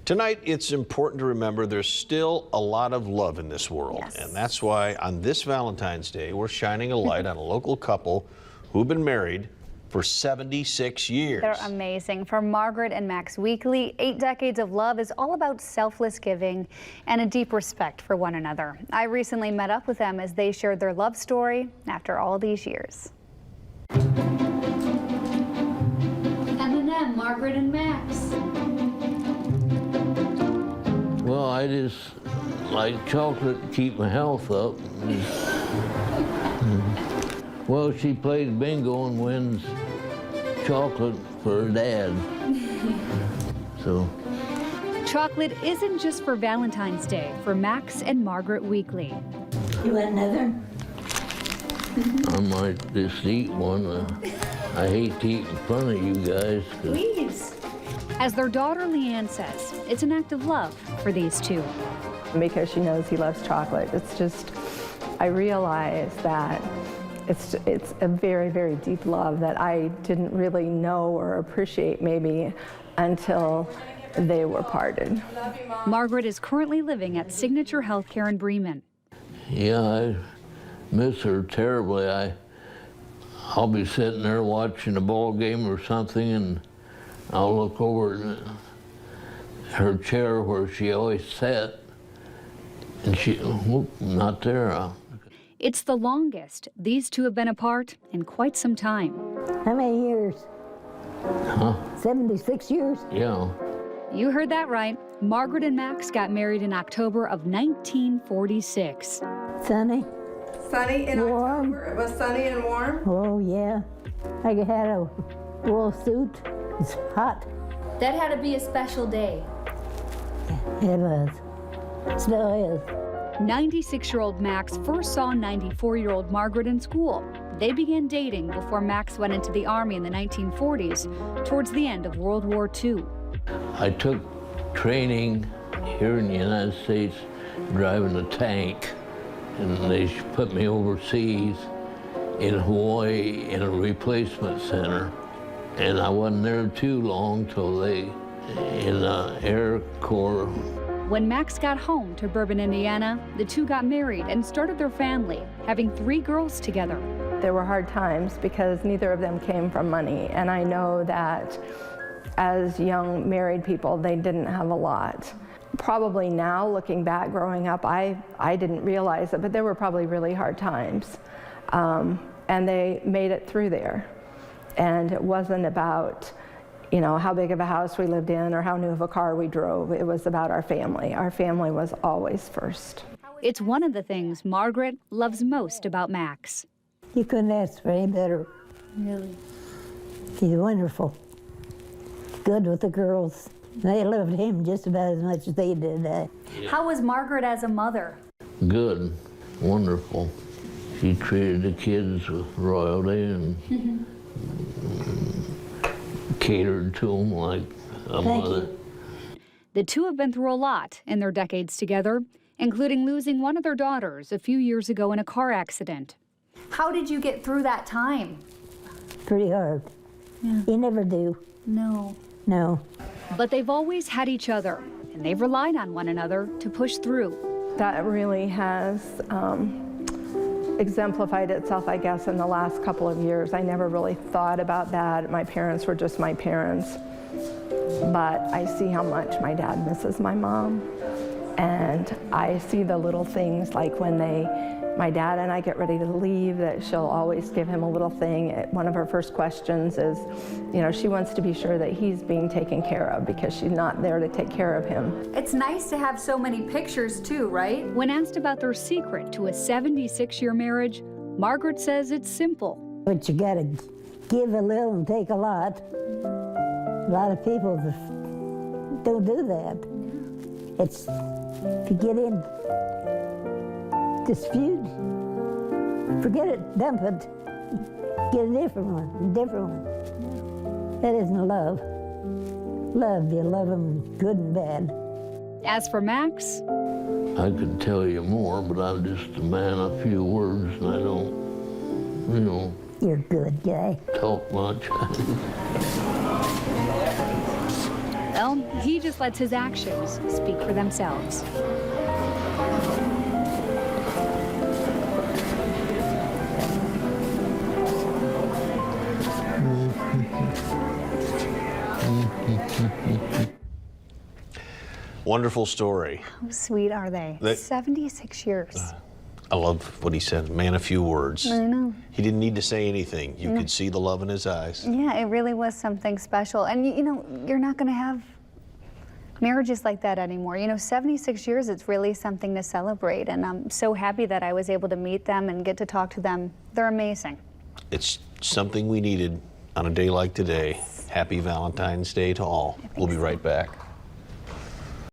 Tonight, it's important to remember there's still a lot of love in this world. Yes. And that's why on this Valentine's Day, we're shining a light on a local couple who've been married for 76 years. They're amazing. For Margaret and Max Weakly, 8 decades of love is all about selfless giving and a deep respect for one another. I recently met up with them as they shared their love story after all these years. M&M, Margaret and Max. Well, I just like chocolate to keep my health up. Well, she plays bingo and wins chocolate for her dad. So. Chocolate isn't just for Valentine's Day for Max and Margaret Weakly. You want another? I might just eat one. I hate to eat in front of you guys. Please. As their daughter Leanne says, it's an act of love for these two. Because she knows he loves chocolate. It's just, I realize that it's a very, very deep love that I didn't really know or appreciate maybe until they were parted. Margaret is currently living at Signature Healthcare in Bremen. Yeah, I miss her terribly. I'll be sitting there watching a ball game or something, and I'll look over at her chair where she always sat, and she, whoop, not there. It's the longest these two have been apart in quite some time. How many years? Huh? 76 years? Yeah. You heard that right. Margaret and Max got married in October of 1946. Sunny? Sunny in Warm. October. It was sunny and warm. Oh, yeah. I had a wool suit. It's hot. That had to be a special day. It was. Still is. 96-year-old Max first saw 94-year-old Margaret in school. They began dating before Max went into the Army in the 1940s, towards the end of World War II. I took training here in the United States driving a tank, and they put me overseas in Hawaii in a replacement center. And I wasn't there too long till they, in the Air Corps. When Max got home to Bourbon, Indiana, the two got married and started their family, having 3 girls together. There were hard times because neither of them came from money. And I know that as young married people, they didn't have a lot. Probably now, looking back, growing up, I didn't realize it, but there were probably really hard times. And they made it through there. And it wasn't about, you know, how big of a house we lived in or how new of a car we drove. It was about our family. Our family was always first. It's one of the things Margaret loves most about Max. You couldn't ask for any better. Really? He's wonderful. Good with the girls. They loved him just about as much as they did. How was Margaret as a mother? Good, wonderful. She treated the kids with royalty and catered to them like a mother. The two have been through a lot in their decades together, including losing one of their daughters a few years ago in a car accident. How did you get through that time? Pretty hard. Yeah. You never do. No. No. But they've always had each other, and they've relied on one another to push through. That really has exemplified itself, I guess, in the last couple of years. I never really thought about that. My parents were just my parents. But I see how much my dad misses my mom. And I see the little things like when my dad and I get ready to leave, that she'll always give him a little thing. One of her first questions is, you know, she wants to be sure that he's being taken care of because she's not there to take care of him. It's nice to have so many pictures too, right? When asked about their secret to a 76-year marriage, Margaret says it's simple. But you gotta give a little and take a lot. A lot of people don't do that. It's, if you get in dispute, forget it, dump it, get a different one. That isn't love. Love, you love them good and bad. As for Max, I could tell you more, but I'm just a man of few words, and I don't, you know, You're a good guy. talk much. well, Well, he just lets his actions speak for themselves. Wonderful story. How sweet are they? 76 years. I love what he said, man, a few words. I know. He didn't need to say anything. You could see the love in his eyes. Yeah, it really was something special. And you know, you're not going to have marriages like that anymore. You know, 76 years, it's really something to celebrate. And I'm so happy that I was able to meet them and get to talk to them. They're amazing. It's something we needed on a day like today. Happy Valentine's Day to all. We'll be right back.